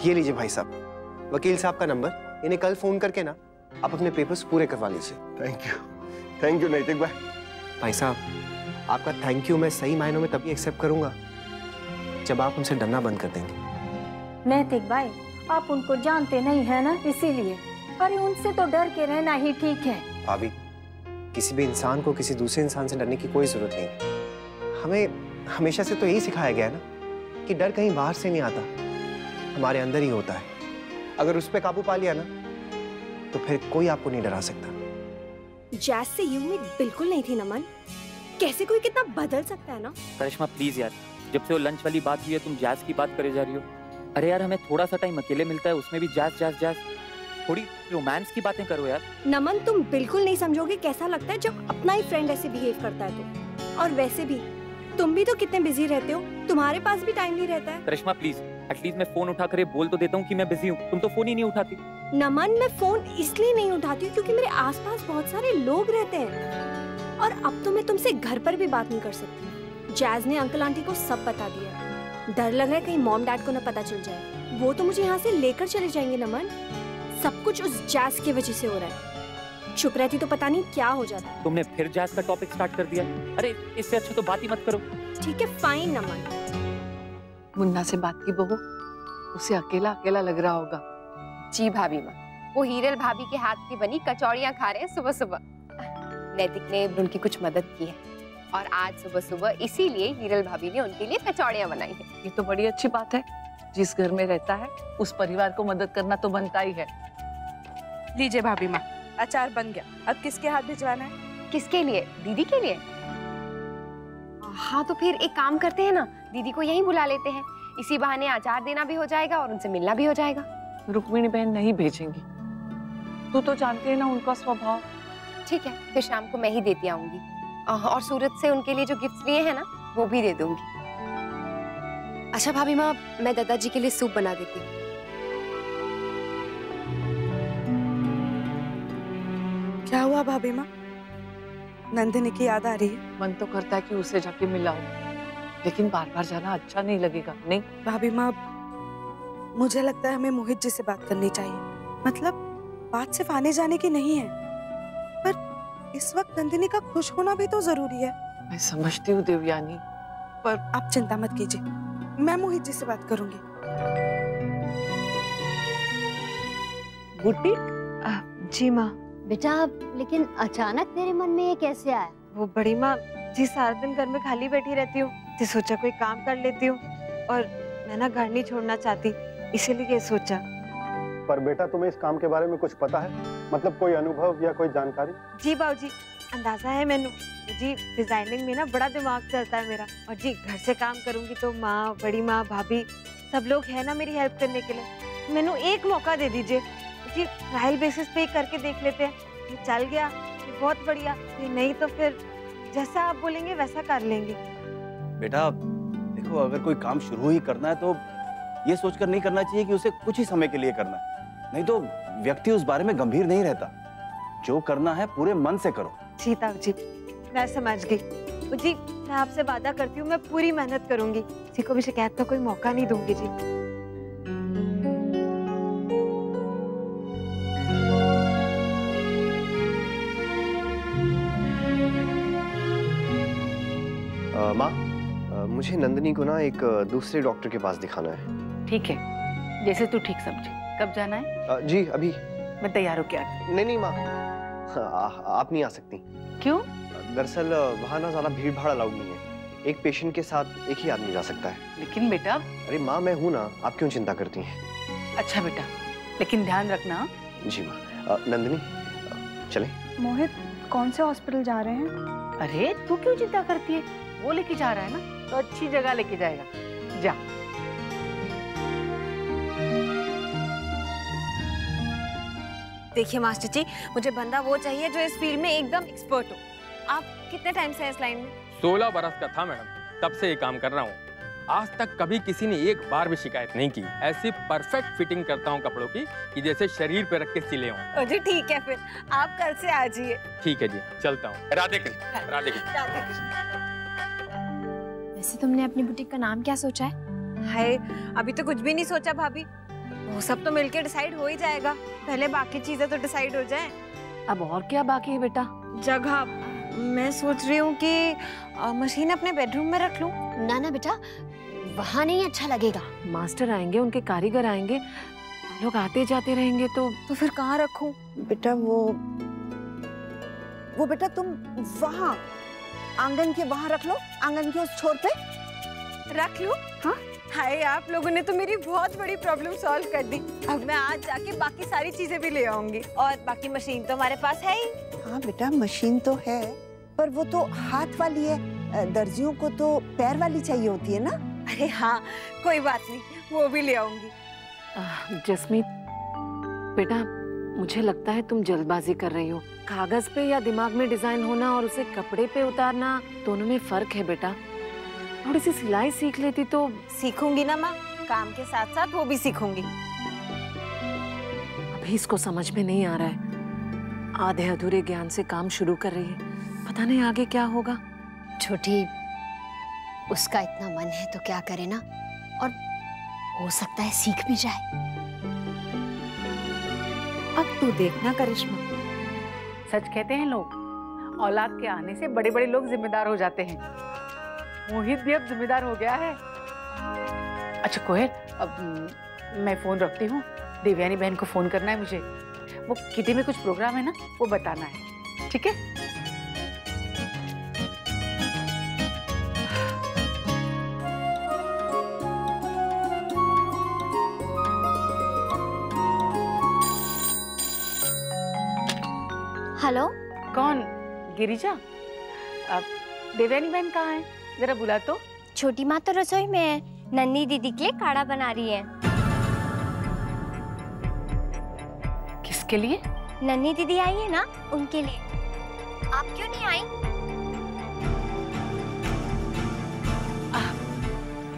ये लीजिए भाई साहब, वकील साहब का नंबर। इन्हें कल फोन करके ना आप अपने पेपर्स पूरे करवा लीजिए। थैंक यू नैतिक भाई। भाई साहब, आपका थैंक यू मैं सही मायनों में तभी एक्सेप्ट करूंगा जब आप हमसे डरना बंद कर देंगे। नैतिक भाई, आप उनको जानते नहीं है ना, इसीलिए। अरे उनसे तो डर के रहना ही ठीक है। भाभी, किसी भी इंसान को किसी दूसरे इंसान से डरने की कोई जरूरत नहीं। हमें हमेशा से तो यही सिखाया गया है ना कि डर कहीं बाहर से नहीं आता, हमारे अंदर ही होता है। अगर उस पर काबू पा लिया ना तो फिर कोई आपको नहीं डरा सकता। जैज से ये उम्मीद बिल्कुल नहीं थी नमन। कैसे कोई कितना बदल सकता है ना। करिश्मा प्लीज यार, जब से वो लंच वाली बात हुई है तुम जैज की बात करे जा रही हो। अरे यार हमें थोड़ा सा टाइम अकेले मिलता है, उसमें भी जैज जैज जैज। थोड़ी रोमांस की बातें करो यार। नमन, तुम बिल्कुल नहीं समझोगे कैसा लगता है जब अपना ही फ्रेंड ऐसे बिहेव करता है तो। और वैसे भी तुम भी तो कितने बिजी रहते हो, तुम्हारे पास भी टाइम नहीं रहता है। करिश्मा प्लीज, एटलीस्ट मैं फोन उठा कर बोल तो देता हूँ कि मैं बिजी हूँ, तुम तो फोन ही नहीं उठाती। नमन, मैं फोन इसलिए नहीं उठाती हूँ क्योंकि मेरे आसपास बहुत सारे लोग रहते हैं और अब तो मैं तुमसे घर पर भी बात नहीं कर सकती। जैज ने अंकल आंटी को सब बता दिया। डर लग रहा है कहीं मॉम डैड को न पता चल जाए, वो तो मुझे यहाँ से लेकर चले जाएंगे। नमन, सब कुछ उस जैज की वजह से हो रहा है। चुप रहती तो पता नहीं क्या हो जाता। तुमने फिर जैज का टॉपिक स्टार्ट कर दिया। अरे इससे अच्छा तो बात ही मत करो। ठीक है फाइन नमन। मुन्ना से बात की बहू, उसे अकेला अकेला लग रहा होगा। जी भाभी माँ, वो हीरल भाभी के हाथ की बनी कचौड़ियाँ खा रहे हैं सुबह सुबह। नैतिक ने उनकी कुछ मदद की है और आज सुबह सुबह इसीलिए हीरल भाभी ने उनके लिए कचौड़ियाँ बनाई है। ये तो बड़ी अच्छी बात है। जिस घर में रहता है उस परिवार को मदद करना तो बनता ही है। लीजिए भाभी माँ, अचार बन गया। अब किसके हाथ भिजवाना है? किसके लिए? दीदी के लिए। हाँ तो फिर एक काम करते हैं ना, दीदी को यहीं बुला लेते हैं। इसी बहाने अचार देना भी हो जाएगा और उनसे मिलना भी हो जाएगा। रुक्मिणी बहन नहीं भेजेंगी, तू तो जानती है ना उनका स्वभाव। ठीक है, फिर शाम को मैं ही देती आऊंगी और सूरत से उनके लिए जो गिफ्ट लिए हैं ना वो भी दे दूंगी। अच्छा भाभी माँ, मैं दादाजी के लिए सूप बना देती हूँ। क्या हुआ भाभी माँ? नंदिनी की याद आ रही है? मन तो करता है कि उसे जाके मिलाऊं, लेकिन बार बार जाना अच्छा नहीं लगेगा। नहीं भाभी माँ, मुझे लगता है हमें मोहित जी से बात करनी चाहिए। मतलब बात सिर्फ आने जाने की नहीं है, पर इस वक्त नंदिनी का खुश होना भी तो जरूरी है। मैं समझती हूँ देवयानी, पर आप चिंता मत कीजिए, मैं मोहित जी से बात करूंगी। बुटीक? जी माँ। बेटा, लेकिन अचानक तेरे मन में ये कैसे आया? वो बड़ी माँ जी, सारा दिन घर में खाली बैठी रहती हूँ तो सोचा कोई काम कर लेती हूँ, और मैं ना घर नहीं छोड़ना चाहती, इसीलिए ये सोचा। पर बेटा, तुम्हें इस काम के बारे में कुछ पता है? मतलब कोई अनुभव या कोई जानकारी? जी बाबूजी, अंदाजा है मैनू जी, डिजाइनिंग में ना बड़ा दिमाग चलता है मेरा। और जी घर से काम करूंगी तो माँ, बड़ी माँ, भाभी सब लोग है ना मेरी हेल्प करने के लिए। मैनू एक मौका दे दीजिए जी, ट्रायल बेसिस पे ही करके देख लेते हैं। ये चल गया ये बहुत बढ़िया, ये नहीं तो फिर जैसा आप बोलेंगे वैसा कर लेंगे। बेटा देखो, अगर कोई काम शुरू ही करना है तो ये सोचकर नहीं करना चाहिए कि उसे कुछ ही समय के लिए करना है, नहीं तो व्यक्ति उस बारे में गंभीर नहीं रहता। जो करना है पूरे मन से करो। जी ताऊ जी, मैं समझ गई जी, मैं आपसे वादा करती हूँ मैं पूरी मेहनत करूंगी, किसी को भी शिकायत का कोई मौका नहीं दूंगी जी। माँ, मुझे नंदिनी को ना एक दूसरे डॉक्टर के पास दिखाना है। ठीक है, जैसे तू ठीक समझे। कब जाना है? जी अभी। मैं तैयार हो क्या? नहीं माँ, आप नहीं आ सकती। क्यों? दरअसल वहाँ ना ज्यादा भीड़ भाड़ अलाउड नहीं है, एक पेशेंट के साथ एक ही आदमी जा सकता है। लेकिन बेटा। अरे माँ, मैं हूँ ना, आप क्यों चिंता करती हैं? अच्छा बेटा, लेकिन ध्यान रखना। जी माँ। नंदिनी चले। मोहित कौन से हॉस्पिटल जा रहे हैं? अरे तू क्यों चिंता करती है, वो लेके जा रहा है ना, तो अच्छी जगह लेके जाएगा। जा। देखिए मास्टर जी, मुझे बंदा वो चाहिए जो इस फील्ड में एकदम एक्सपर्ट हो। आप कितने टाइम से हैं इस लाइन में? 16 बरस का था मैडम, तब से ये काम कर रहा हूँ। आज तक कभी किसी ने एक बार भी शिकायत नहीं की। ऐसी परफेक्ट फिटिंग करता हूँ कपड़ों की कि जैसे शरीर पे रख के सिले हों। जी ठीक है, फिर आप कल से आ जाइए। ठीक है जी, चलता हूँ। राधे कृष्ण। राधे कृष्ण। वैसे तुमने अपनी बुटीक का नाम क्या सोचा है? हाय, अभी तो कुछ भी नहीं सोचा भाभी। वो सब तो मिलके डिसाइड हो ही जाएगा, पहले बाकी चीजें तो डिसाइड हो जाएं। अब और क्या बाकी है बेटा? जगह मैं सोच रही हूँ कि मशीन अपने बेडरूम में रख लूं। ना ना बेटा, वहाँ नहीं अच्छा लगेगा। मास्टर आएंगे, उनके कारीगर आएंगे, लोग आते जाते रहेंगे तो फिर कहाँ रखूं? बेटा वो बेटा तुम वहाँ आंगन के वहाँ रख लो, आंगन के उस छोर पे रख लूं? हाँ? हाय, आप लोगों ने तो मेरी बहुत बड़ी प्रॉब्लम सॉल्व कर दी। अब मैं आज जाके बाकी सारी चीजें भी ले आऊंगी, और बाकी मशीन तो हमारे पास है ही। हाँ बेटा, मशीन तो है, पर वो तो हाथ वाली है, दर्जियों को तो पैर वाली चाहिए होती है ना। अरे हाँ, कोई बात नहीं, वो भी ले आऊंगी। जसमीत बेटा, मुझे लगता है तुम जल्दबाजी कर रही हो। कागज पे या दिमाग में डिजाइन होना और उसे कपड़े पे उतारना, दोनों में फर्क है बेटा। थोड़ी सी सिलाई सीख लेती तो। सीखूंगी ना माँ, काम के साथ साथ वो भी सीखूंगी। अभी इसको समझ में नहीं आ रहा है, आधे अधूरे ज्ञान से काम शुरू कर रही है, पता नहीं आगे क्या होगा। छोटी, उसका इतना मन है तो क्या करे ना, और हो सकता है सीख भी जाए। अब तू देखना करिश्मा, सच कहते हैं लोग, औलाद के आने से बड़े बड़े लोग जिम्मेदार हो जाते हैं। मोहित भी अब जिम्मेदार हो गया है। अच्छा कोयल, अब मैं फोन रखती हूँ, देवयानी बहन को फोन करना है मुझे। वो किटी में कुछ प्रोग्राम है ना, वो बताना है, ठीक है? हेलो, कौन? गिरिजा? अब देवयानी बहन कहाँ है? जरा बुला तो। छोटी माँ तो रसोई में है, नन्ही दीदी के लिए काढ़ा बना रही है। किसके लिए? नन्ही दीदी आई है ना, उनके लिए। आप क्यों नहीं आई?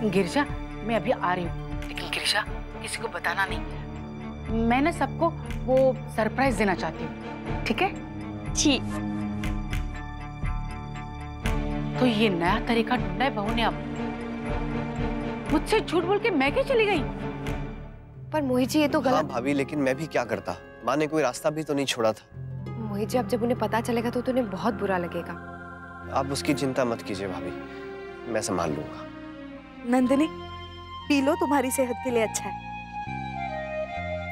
गिरिजा, मैं अभी आ रही हूँ, लेकिन गिरिजा किसी को बताना नहीं। मैं ना सबको वो सरप्राइज देना चाहती हूँ, ठीक है? जी। तो ये नया तरीका ढूंढा है बहू ने अब। मुझसे झूठ बोल के मैके चली गई। पर मोहित जी, ये तो गलत। हाँ भाभी, लेकिन मैं भी क्या करता, माँ ने कोई रास्ता भी तो नहीं छोड़ा था। मोहित जी, अब जब उन्हें पता चलेगा तो उन्हें बहुत बुरा लगेगा। आप उसकी चिंता मत कीजिए भाभी, मैं संभाल लूंगा। नंदिनी, पी लो, तुम्हारी सेहत के लिए अच्छा है।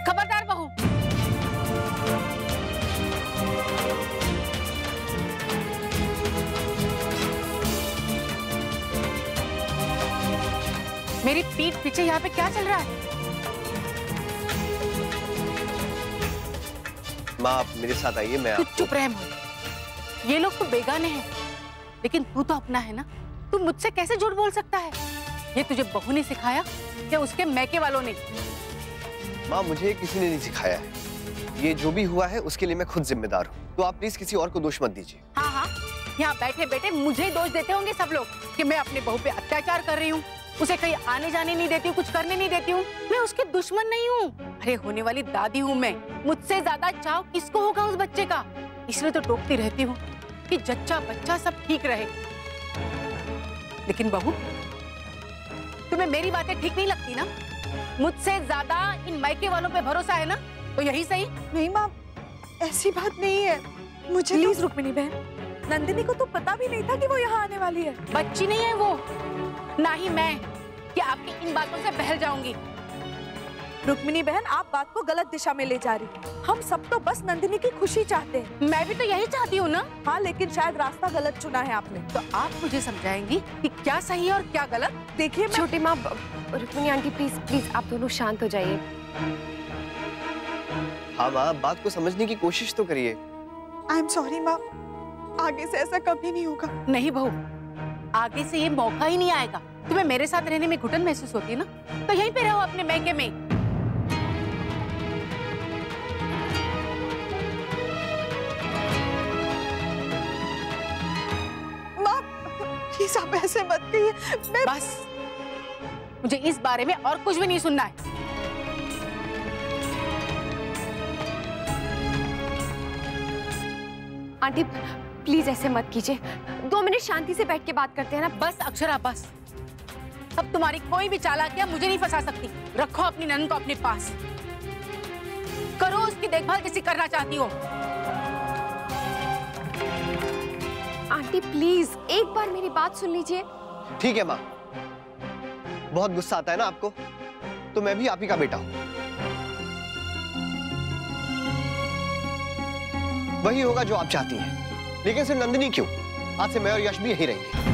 खबरदार बहू। मेरी पीठ पीछे यहाँ पे क्या चल रहा है? माँ, आप मेरे साथ आइए, मैं तू चुप रह मोहित। ये लोग तो बेगाने हैं, लेकिन तू तो अपना है ना। तू मुझसे कैसे झूठ बोल सकता है? ये तुझे बहू ने सिखाया या उसके मैके वालों ने? माँ, मुझे किसी ने नहीं सिखाया है। ये जो भी हुआ है उसके लिए मैं खुद जिम्मेदार हूँ, तो आप प्लीज किसी और को दोष मत दीजिए। हाँ हाँ, यहाँ बैठे बैठे मुझे दोष देते होंगे सब लोग कि मैं अपने बहू पे अत्याचार कर रही हूँ, उसे कहीं आने जाने नहीं देती हूँ, कुछ करने नहीं देती हूँ। मैं उसकी दुश्मन नहीं हूँ, अरे होने वाली दादी हूँ मैं। मुझसे ज्यादा चाव किसको होगा उस बच्चे का? इसलिए तो टोकती रहती हूँ कि जच्चा बच्चा सब ठीक रहे। लेकिन बहू, तुम्हें मेरी बातें ठीक नहीं लगती ना? मुझसे ज्यादा इन मायके वालों पे भरोसा है ना? तो यही सही। नहीं माँ, ऐसी बात नहीं है। मुझे प्लीज रुक्मिणी बहन, नंदिनी को तो पता भी नहीं था कि वो यहाँ आने वाली है। बच्ची नहीं है वो, ना ही मैं कि आपकी इन बातों से बहल जाऊंगी। रुक्मिणी बहन, आप बात को गलत दिशा में ले जा रही। हम सब तो बस नंदिनी की खुशी चाहते हैं। मैं भी तो यही चाहती हूँ ना। हाँ, लेकिन शायद रास्ता गलत चुना है आपने। तो आप मुझे समझाएंगी कि क्या सही है और क्या गलत? देखिए छोटी माँ, रुक्मिणी आंटी, प्लीज प्लीज आप दोनों शांत हो जाइए। हाँ माँ, बात को समझने की कोशिश तो करिए। आई एम सॉरी माँ, आगे से ऐसा कभी नहीं होगा। नहीं बहू, आगे से ये मौका ही नहीं आएगा। तुम्हें मेरे साथ रहने में घुटन महसूस होती है ना, तो यहीं पे रहो अपने मैके में। माँ, प्लीज आप ऐसे मत कहिए। बस, मुझे इस बारे में और कुछ भी नहीं सुनना है। आंटी प्लीज ऐसे मत कीजिए, 2 मिनट शांति से बैठ के बात करते हैं ना। बस अक्षरा, बस। अब तुम्हारी कोई भी चालाकियां मुझे नहीं फंसा सकती। रखो अपनी ननद को अपने पास। करो उसकी देखभाल जैसी करना चाहती हो। आंटी प्लीज एक बार मेरी बात सुन लीजिए। ठीक है माँ, बहुत गुस्सा आता है ना आपको, तो मैं भी आप ही का बेटा हूं। वही होगा जो आप चाहती हैं, लेकिन सिर्फ नंदिनी क्यों, आज से मैं और यश भी यही रहेंगे।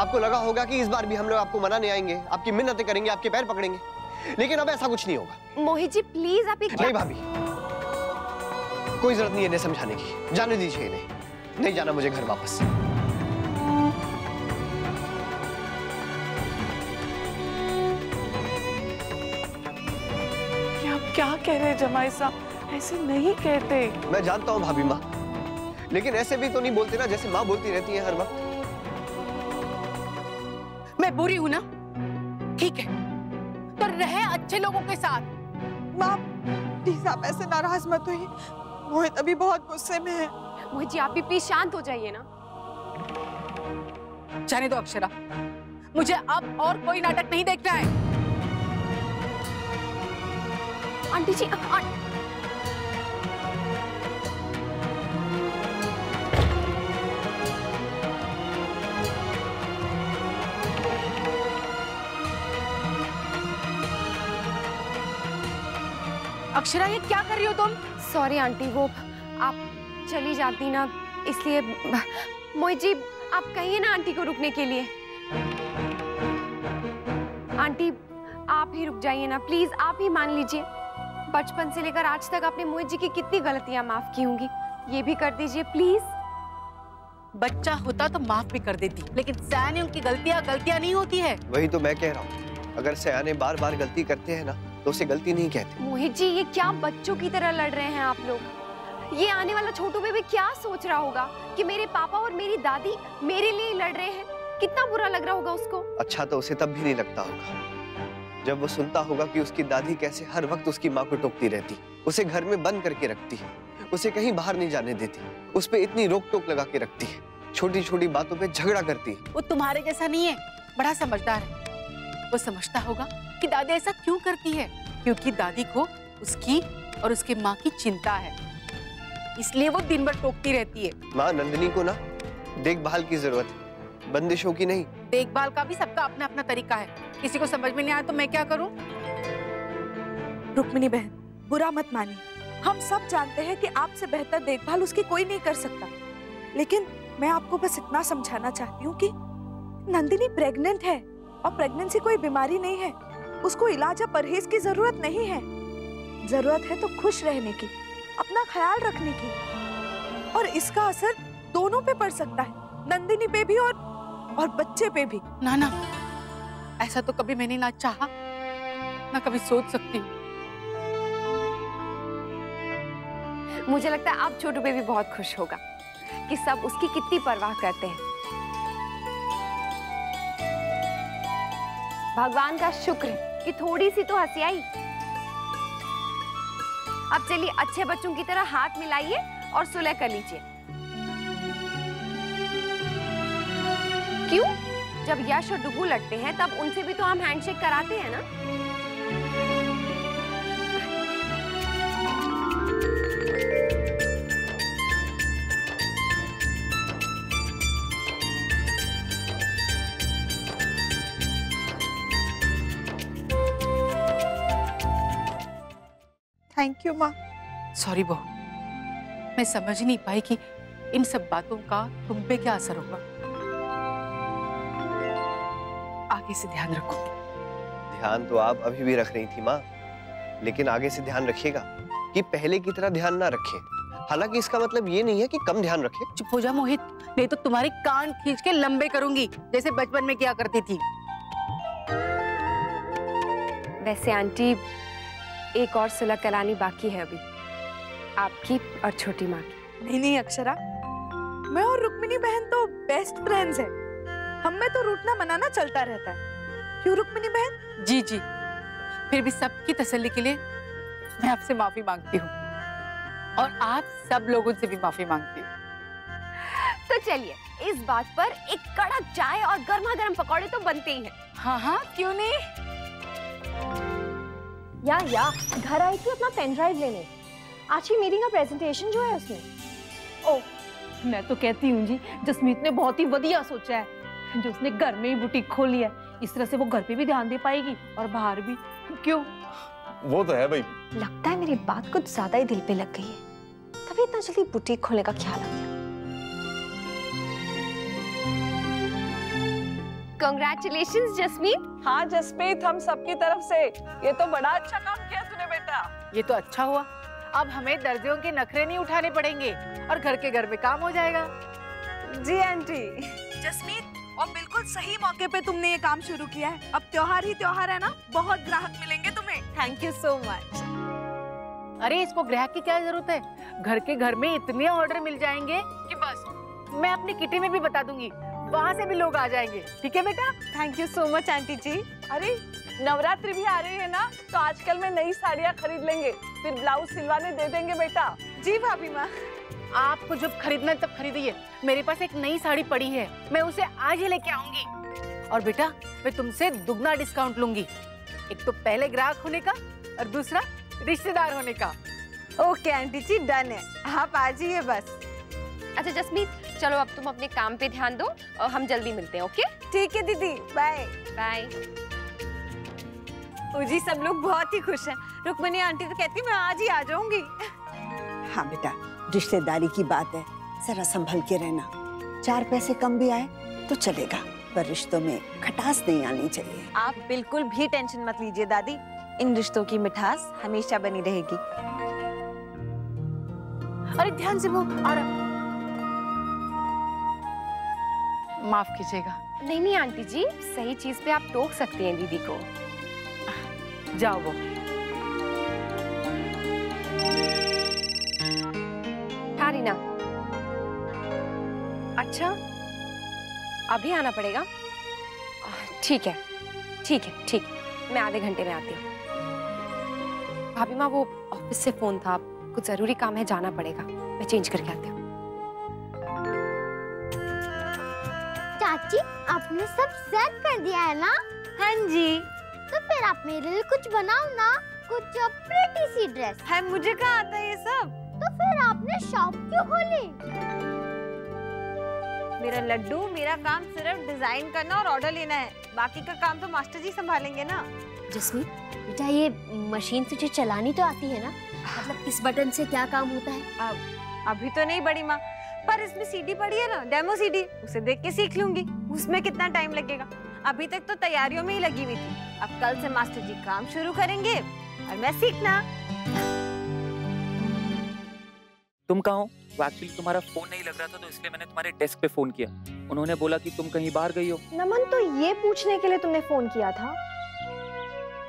आपको लगा होगा कि इस बार भी हम लोग आपको मनाने आएंगे, आपकी मिन्नतें करेंगे, आपके पैर पकड़ेंगे, लेकिन अब ऐसा कुछ नहीं होगा। मोहित जी प्लीज आप नहीं भाभी, कोई जरूरत नहीं है इन्हें समझाने की, जाने दीजिए इन्हें, नहीं जाना मुझे घर वापस। ये आप क्या कह रहे हैं जमाई साहब, ऐसे नहीं कहते। मैं जानता हूँ भाभी माँ, लेकिन ऐसे भी तो नहीं बोलते ना जैसे माँ बोलती रहती है हर वक्त। मैं बुरी हूं ना, ठीक है, तो रहे अच्छे लोगों के साथ। माँ प्लीज आप ऐसे नाराज मत होइए, मोहित अभी बहुत गुस्से में है। मोहित जी आप भी प्लीज शांत हो जाइए ना। जाने दो अक्षरा, मुझे अब और कोई नाटक नहीं देखना है। आंटी जी अक्षरा ये क्या कर रही हो तुम? सॉरी आंटी, वो आप चली जाती ना इसलिए। मोहित जी आप कहिए ना आंटी को रुकने के लिए। आंटी आप ही रुक जाइए ना प्लीज, आप ही मान लीजिए। बचपन से लेकर आज तक आपने मोहित जी की कितनी गलतियां माफ की होंगी, ये भी कर दीजिए प्लीज। बच्चा होता तो माफ भी कर देती, लेकिन सयाने उनकी गलतियां नहीं होती है। वही तो मैं कह रहा हूँ, अगर सयाने बार बार गलती करते हैं ना तो उसे गलती नहीं कहते। मोहित जी ये क्या बच्चों की तरह लड़ रहे हैं आप लोग? ये आने वाला छोटू बेबी क्या सोच रहा होगा कि मेरे पापा और मेरी दादी मेरे लिए लड़ रहे हैं? कितना बुरा लग रहा होगा उसको। अच्छा तो उसे तब भी नहीं लगता होगा जब वो सुनता होगा कि उसकी दादी कैसे हर वक्त उसकी माँ को टोकती रहती, उसे घर में बंद करके रखती है, उसे कहीं बाहर नहीं जाने देती, उस पे इतनी रोक टोक लगा के रखती है, छोटी छोटी बातों पे झगड़ा करती है। वो तुम्हारे जैसा नहीं है, बड़ा समझदार है। वो समझता होगा कि दादी ऐसा क्यों करती है, क्योंकि दादी को उसकी और उसके माँ की चिंता है, इसलिए वो दिन भर टोकती रहती है। माँ नंदिनी को ना देखभाल की जरूरत है, बंदिशों की नहीं। देखभाल का भी सबका अपना अपना तरीका है, किसी को समझ में नहीं आया तो मैं क्या करूं? रुक्मिणी बहन बुरा मत मानिए, हम सब जानते हैं कि आपसे बेहतर देखभाल उसकी कोई नहीं कर सकता, लेकिन मैं आपको बस इतना समझाना चाहती हूँ कि नंदिनी प्रेग्नेंट है और प्रेगनेंसी कोई बीमारी नहीं है, उसको इलाज या परहेज की जरूरत नहीं है। जरूरत है तो खुश रहने की, अपना ख्याल रखने की, और इसका असर दोनों पे पड़ सकता है, नंदिनी पे भी और बच्चे पे भी। ना ना, ऐसा तो कभी मैंने ना चाहा ना कभी सोच सकती हूँ। मुझे लगता है अब छोटू बेबी बहुत खुश होगा कि सब उसकी कितनी परवाह करते हैं। भगवान का शुक्र कि थोड़ी सी तो हंसी आई। अब चलिए अच्छे बच्चों की तरह हाथ मिलाइए और सुलह कर लीजिए। क्यों? जब यश और डुगू लड़ते हैं तब उनसे भी तो हम हैंडशेक कराते हैं ना। थैंक यू माँ। सॉरी बहू, मैं समझ नहीं पाई कि इन सब बातों का तुम पे क्या असर होगा। आगे से ध्यान रखूंगी। ध्यान तो आप अभी भी रख रही थी माँ, लेकिन आगे से ध्यान रखिएगा कि पहले की तरह ध्यान ना रखें। हालांकि इसका मतलब ये नहीं है कि कम ध्यान रखें। चुप हो जा मोहित, नहीं तो तुम्हारे कान खींच के लंबे करूंगी जैसे बचपन में किया करती थी। वैसे आंटी एक और सुलह करानी बाकी है अभी, आपकी और छोटी माँ की। नहीं अक्षरा, मैं और रुक्मिणी बहन तो बेस्ट फ्रेंड्स हैं। हम में तो रूठना मनाना चलता रहता है, क्यों रुक्मिणी बहन? जी जी, फिर भी सबकी तसल्ली के लिए मैं आपसे माफी मांगती हूँ और आप सब लोगों से भी माफी मांगती हूँ। तो चलिए इस बात पर एक कड़क चाय और गर्मा गर्म पकौड़े तो बनते ही हैं। हाँ हाँ, क्यों नहीं। या घर आई थी अपना पेन ड्राइव लेने। आज की मीटिंग का प्रेजेंटेशन जो है उसमें। ओह, मैं तो कहती हूँ जी, जसमीत ने बहुत ही बढ़िया सोचा है जो उसने घर में ही बुटीक खोली है। इस तरह से वो घर पे भी ध्यान दे पाएगी और बाहर भी। क्यों? वो तो है भाई। लगता है मेरी बात कुछ ज्यादा ही दिल पे लग गई है, तभी इतना जल्दी बुटीक खोलने का ख्याल आ गया। कांग्रेचुलेशंस जसमीत। हाँ जसमीत, हम सबकी तरफ से ये तो बड़ा अच्छा काम किया तूने बेटा। ये तो अच्छा हुआ, अब हमें दर्जियों के नखरे नहीं उठाने पड़ेंगे और घर के घर में काम हो जाएगा। जी आंटी। जसमीत, और बिल्कुल सही मौके पे तुमने ये काम शुरू किया है। अब त्योहार ही त्योहार है ना, बहुत ग्राहक मिलेंगे तुम्हें। Thank you so much. अरे इसको ग्राहक की क्या जरूरत है, घर के घर में इतने ऑर्डर मिल जाएंगे कि बस। मैं अपनी किटी में भी बता दूंगी, वहाँ से भी लोग आ जाएंगे। ठीक है बेटा? Thank you so much aunty ji. अरे नवरात्रि भी आ रही है ना, तो आजकल में नई साड़ियाँ खरीद लेंगे, फिर ब्लाउज सिलवाने दे देंगे बेटा। जी भाभी माँ। आपको जब खरीदना है तब खरीदिए, मेरे पास एक नई साड़ी पड़ी है, मैं उसे आज ही लेके आऊंगी। और बेटा मैं तुमसे दुगना डिस्काउंट लूंगी, एक तो पहले ग्राहक होने का और दूसरा रिश्तेदार होने का। ओके आंटी जी, डन है, आप आ जाइए बस। अच्छा जसमीत, चलो अब तुम अपने काम पे ध्यान दो और हम जल्दी मिलते हैं। ओके ठीक है दीदी, बाय बाय। जी सब लोग बहुत ही खुश हैं। रुक्मणी आंटी तो कहती मैं आज ही आ जाऊंगी। हाँ बेटा, रिश्तेदारी की बात है, जरा संभल के रहना। 4 पैसे कम भी आए तो चलेगा, पर रिश्तों में खटास नहीं आनी चाहिए। आप बिल्कुल भी टेंशन मत लीजिए दादी, इन रिश्तों की मिठास हमेशा बनी रहेगी। अरे ध्यान से वो आ रहा। माफ कीजिएगा। नहीं आंटी जी, सही चीज पे आप टोक सकती हैं दीदी को। जाओ वो। हाँ रीना। अच्छा, अभी आना पड़ेगा? ठीक है ठीक है ठीक, मैं आधे घंटे में आती हूँ। भाभी माँ, वो ऑफिस से फोन था, कुछ जरूरी काम है, जाना पड़ेगा, मैं चेंज करके आती हूँ। चाची, आपने सब सेट कर दिया है ना? हाँ जी। तो फिर आप मेरे लिए कुछ बनाओ ना, कुछ प्रिटी सी ड्रेस। है, मुझे कहाँ आता है ये सब? तो फिर आपने शॉप क्यों खोली? मेरा लड्डू, मेरा काम सिर्फ डिजाइन करना और ऑर्डर लेना है, बाकी का काम तो मास्टर जी संभालेंगे ना। जसमीत बेटा, ये मशीन तुझे चलानी तो आती है ना? मतलब इस बटन से क्या काम होता है? अभी तो नहीं बड़ी माँ, पर इसमें सीडी पड़ी है ना, डेमो सीडी, उसे देख के सीख लूंगी। उसमें कितना टाइम लगेगा? अभी तक तो तैयारियों में ही लगी हुई थी। अब कल से मास्टर जी काम शुरू करेंगे और मैं सीखना। तुम कहाँ हो? वो एक्चुअली तुम्हारा फोन नहीं लग रहा था, तो इसलिए मैंने तुम्हारे डेस्क पे फोन किया। उन्होंने बोला कि तुम कहीं बाहर गई हो। नमन, तो ये पूछने के लिए तुमने फोन किया था?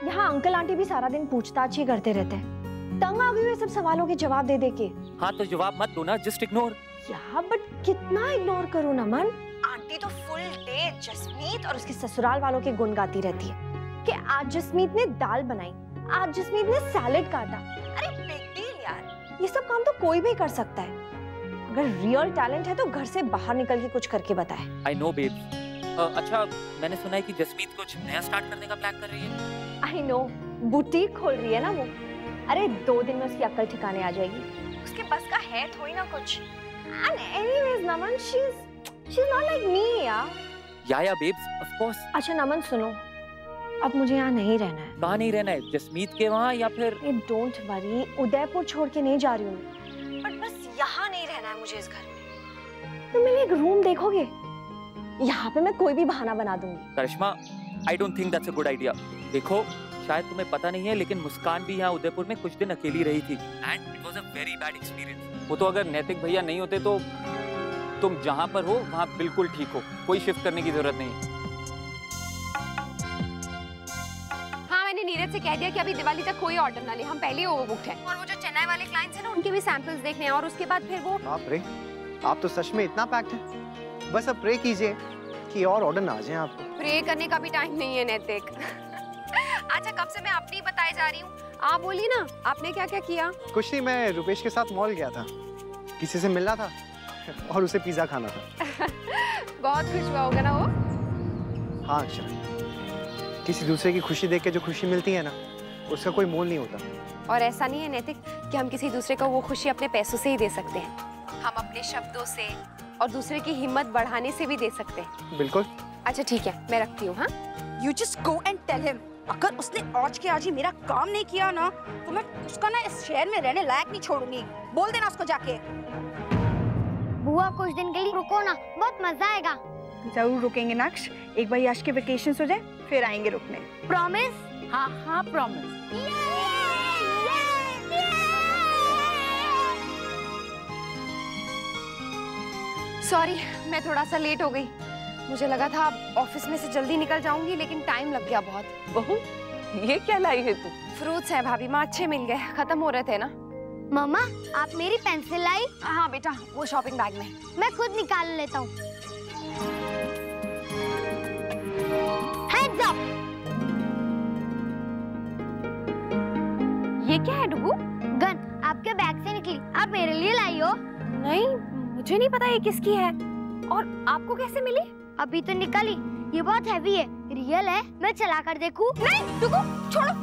यहाँ अंकल आंटी भी सारा दिन पूछताछ ही करते रहते हैं, तंग आ गई हुई सब सवालों के जवाब दे दे के। हाँ तो जवाब मत दो ना, जस्ट इग्नोर। या बट कितना इग्नोर करूँ नमन? आंटी तो फुल डे जसमीत और उसके ससुराल वालों के गुण गाती रहती है कि आज जसमीत ने दाल बनाई, आज जसमीत ने सैलेड काटा। अरे बिग डील यार, ये सब काम तो कोई भी कर सकता है। अगर रियल टैलेंट है तो घर से बाहर निकल के कुछ करके बताए। I know babes। अच्छा, मैंने सुना है कि जसमीत कुछ नया स्टार्ट करने का प्लान कर रही है। I know, बुटीक खोल रही है ना वो। अरे 2 दिन में उसकी अक्ल ठिकाने आ जाएगी। उसके बस का है थोड़ी ना कुछ। And anyways, Naman, she's not like me, यार। या babes, of course। अच्छा नमन सुनो, अब मुझे यहाँ नहीं रहना है। कहाँ नहीं रहना है? जसमीत के वहाँ या फिर? डोंट वरी, उदयपुर छोड़ के नहीं जा रही हूँ, बट बस यहाँ नहीं रहना है मुझे इस घर में। तुम मेरे लिए एक रूम देखोगे? यहाँ पे मैं कोई भी बहाना बना दूंगी। करिश्मा, I don't think that's a good idea। देखो, शायद तुम्हें पता नहीं है, लेकिन मुस्कान भी यहाँ उदयपुर में कुछ दिन अकेली रही थी, and it was a very bad experience। वो तो अगर नैतिक भैया नहीं होते तो तुम जहाँ पर हो वहाँ बिल्कुल ठीक हो, कोई शिफ्ट करने की जरूरत नहीं है। हाँ, मैंने नीरज से कह दिया कि अभी दिवाली तक कोई ऑर्डर ना ले, हम पहले ही ओवरबुक्ड हैं। और वो जो चेन्नई वाले क्लाइंट्स हैं ना, उनके भी सैंपल्स देखने हैं, और उसके बाद फिर वो। बाप रे, आप तो सच में इतना पैक्ड हैं। बस अब प्रे कीजिए कि और ऑर्डर ना आ जाए आपको। प्रे करने का भी टाइम नहीं है नैतिक। अच्छा, कब से मैं अपनी बताई जा रही हूँ, आप बोलिए ना, आपने क्या क्या किया? कुछ नहीं, मैं रुपेश के साथ मॉल गया था, किसी से मिलना था, और उसे पिज्जा खाना था। बहुत खुश हुआ होगा ना वो। हाँ अक्षरा, किसी दूसरे की खुशी देख के जो खुशी मिलती है ना, उसका कोई मोल नहीं होता। और ऐसा नहीं है नैतिक कि हम किसी दूसरे को वो खुशी अपने पैसों से ही दे सकते हैं, हम अपने शब्दों से और दूसरे की हिम्मत बढ़ाने से भी दे सकते हैं। बिल्कुल। अच्छा ठीक है, मैं रखती हूँ। हाँ, You just go and tell him. अगर उसने आज के आज ही मेरा काम नहीं किया ना, तो मैं उसका ना इस शहर में रहने लायक नहीं छोड़ूंगी। बोल देना उसको जाके। बुआ कुछ दिन के लिए रुको ना, बहुत मजा आएगा। जरूर रुकेंगे नक्श, एक बार यश के वेकेशन हो जाए फिर आएंगे रुकने। प्रॉमिस? हाँ हाँ प्रॉमिस। सॉरी मैं थोड़ा सा लेट हो गई। मुझे लगा था ऑफिस में से जल्दी निकल जाऊंगी, लेकिन टाइम लग गया बहुत। बहू ये क्या लाई है तू? फ्रूट्स हैं भाभी माँ, अच्छे मिल गए, खत्म हो रहे थे ना। मम्मा आप मेरी पेंसिल लाई? हाँ बेटा, वो शॉपिंग बैग में। मैं खुद निकाल लेता हूँ। Heads up! ये क्या है डुगू? गन आपके बैग से निकली, आप मेरे लिए लाई हो? नहीं, मुझे नहीं पता ये किसकी है। और आपको कैसे मिली? अभी तो निकली, ये बहुत हैवी है। रियल है, मैं चला कर देखूं? नहीं डुगू, छोड़ो।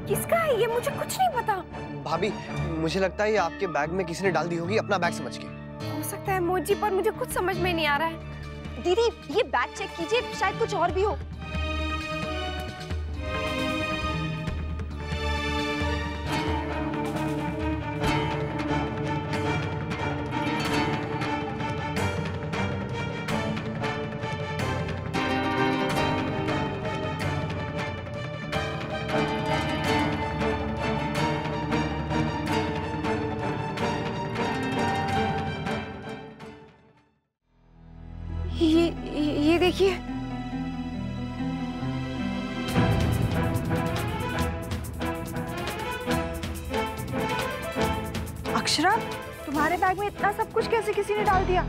किसका है ये? मुझे कुछ नहीं पता। भाभी मुझे लगता है ये आपके बैग में किसी ने डाल दी होगी, अपना बैग समझ के। हो सकता है मोजी, पर मुझे कुछ समझ में नहीं आ रहा है। दीदी ये बैग चेक कीजिए, शायद कुछ और भी हो। ये देखिए। अक्षरा, तुम्हारे बैग में इतना सब कुछ कैसे किसी ने डाल दिया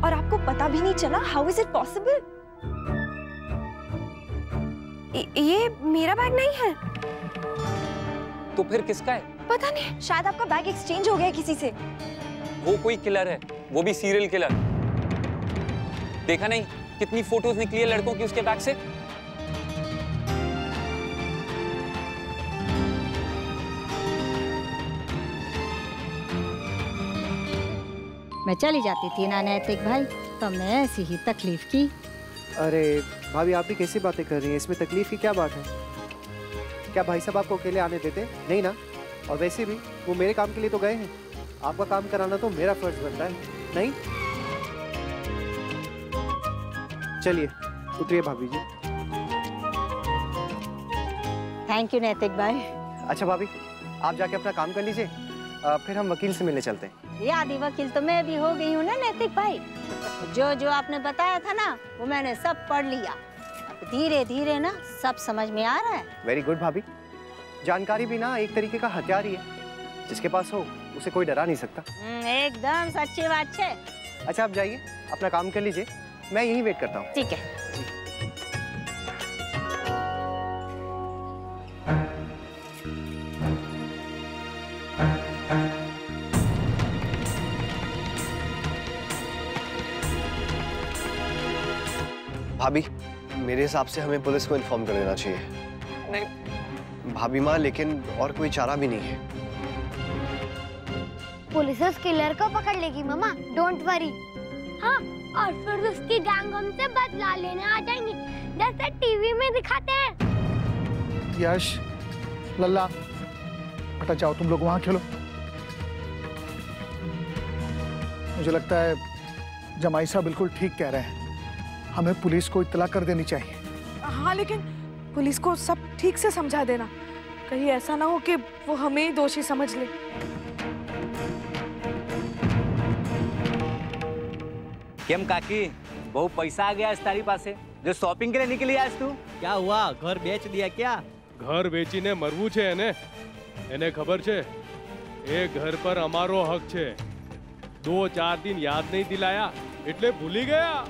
और आपको पता भी नहीं चला? How is it possible? ये मेरा बैग नहीं है। तो फिर किसका है? पता नहीं, शायद आपका बैग एक्सचेंज हो गया किसी से। वो कोई किलर है, वो भी सीरियल किलर। देखा नहीं कितनी फोटोज निकली है लड़कों की उसके बैग से? मैं चली जाती थी ना नैतिक भाई, तो मैं ऐसी ही तकलीफ की। अरे भाभी आप भी कैसी बातें कर रही हैं, इसमें तकलीफ की क्या बात है? क्या भाई साहब आपको अकेले आने देते? नहीं ना। और वैसे भी वो मेरे काम के लिए तो गए हैं, आपका काम कराना तो मेरा फर्ज बनता है। नहीं, चलिए उतरिए भाभी जी। थैंक यू नैतिक भाई। अच्छा भाभी आप जाके अपना काम कर लीजिए, फिर हम वकील से मिलने चलते हैं। ये आदि वकील तो मैं भी हो गई हूँ ना नैतिक भाई। जो जो आपने बताया था ना वो मैंने सब पढ़ लिया। अब धीरे धीरे ना सब समझ में आ रहा है। वेरी गुड भाभी, जानकारी भी ना एक तरीके का हथियार ही है, जिसके पास हो उसे कोई डरा नहीं सकता। एकदम सच्ची बात है। अच्छा आप जाइए अपना काम कर लीजिए, मैं यहीं वेट करता हूँ। ठीक है। भाभी मेरे हिसाब से हमें पुलिस को इन्फॉर्म कर देना चाहिए। नहीं भाभी माँ, लेकिन और कोई चारा भी नहीं है। पुलिस उस किलर को पकड़ लेगी मम्मा, डोंट वरी। हाँ, और फिर उसकी गैंग हमसे बदला लेने आ जाएंगी, जैसे टीवी में दिखाते हैं। यश, लल्ला, बेटा जाओ तुम लोग वहां खेलो। मुझे लगता है जमाई साहब बिल्कुल ठीक कह रहे हैं, हमें पुलिस को इत्तला कर देनी चाहिए। हाँ, लेकिन पुलिस को सब ठीक से समझा देना, कहीं ऐसा ना हो कि वो हमें ही दोषी समझ ले। केम काकी, बहुत पैसा आ गया तारी पासे जो शॉपिंग के लिए निकली आज तू? क्या हुआ, घर बेच दिया क्या? घर बेचीने मरवू छे એને ખબર છે એ ઘર પર અમારો હક છે। 2-4 दिन याद नहीं दिलाया એટલે ભૂલી ગયા।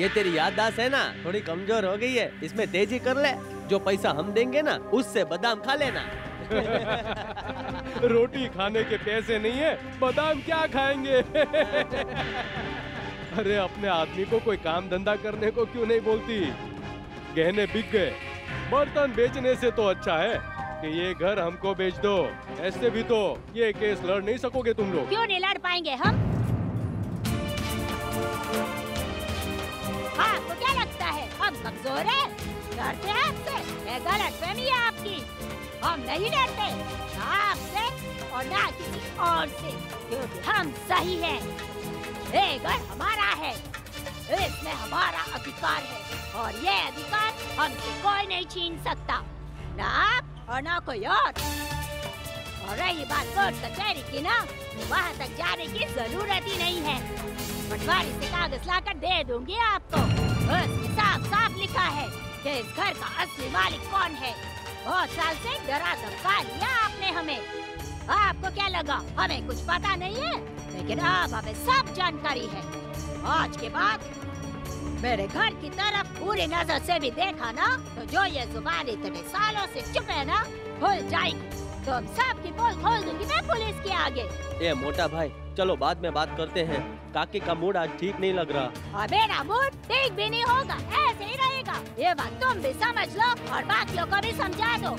ये तेरी याददाश्त है ना, थोड़ी कमजोर हो गई है, इसमें तेजी कर ले। जो पैसा हम देंगे ना, उससे बादाम खा लेना। रोटी खाने के पैसे नहीं है, बादाम क्या खाएंगे? अरे अपने आदमी को कोई काम धंधा करने को क्यों नहीं बोलती? गहने बिक गए, बर्तन बेचने से तो अच्छा है कि ये घर हमको बेच दो। ऐसे भी तो ये केस लड़ नहीं सकोगे तुम लोग। क्यों नहीं लड़ पाएंगे हम? आपको क्या लगता है हम कमजोर हैं? डरते हैं आपसे? ये गलतफहमी है आपकी। हम नहीं डरते, ना आपसे और ना किसी और से, क्योंकि हम सही हैं। ये घर हमारा है, इसमें हमारा अधिकार है और ये अधिकार हमसे कोई नहीं छीन सकता, ना आप और ना कोई और। और रही बात कोर्ट कचहरी की ना, तो वहाँ तक जाने की जरूरत ही नहीं है। पटवारी से कागज लाकर दे दूंगी आपको। उसमें साफ साफ लिखा है कि इस घर का असली मालिक कौन है। बहुत साल से डरा धमका लिया आपने हमें। आपको क्या लगा हमें कुछ पता नहीं है? लेकिन अब हमें सब जानकारी है। आज के बाद मेरे घर की तरफ पूरी नजर से भी देखा ना, तो जो ये जुबान इतने सालों से चुप है ना, खुल जाएगी। तुम सबकी पोल खोल दूंगी मैं पुलिस के आगे। ए मोटा भाई, चलो बाद में बात करते हैं। काकी का मूड आज ठीक नहीं लग रहा। और मेरा मूड ठीक भी नहीं होगा, ऐसे ही रहेगा। ये बात तुम भी समझ लो और बाकियों को भी समझा दो।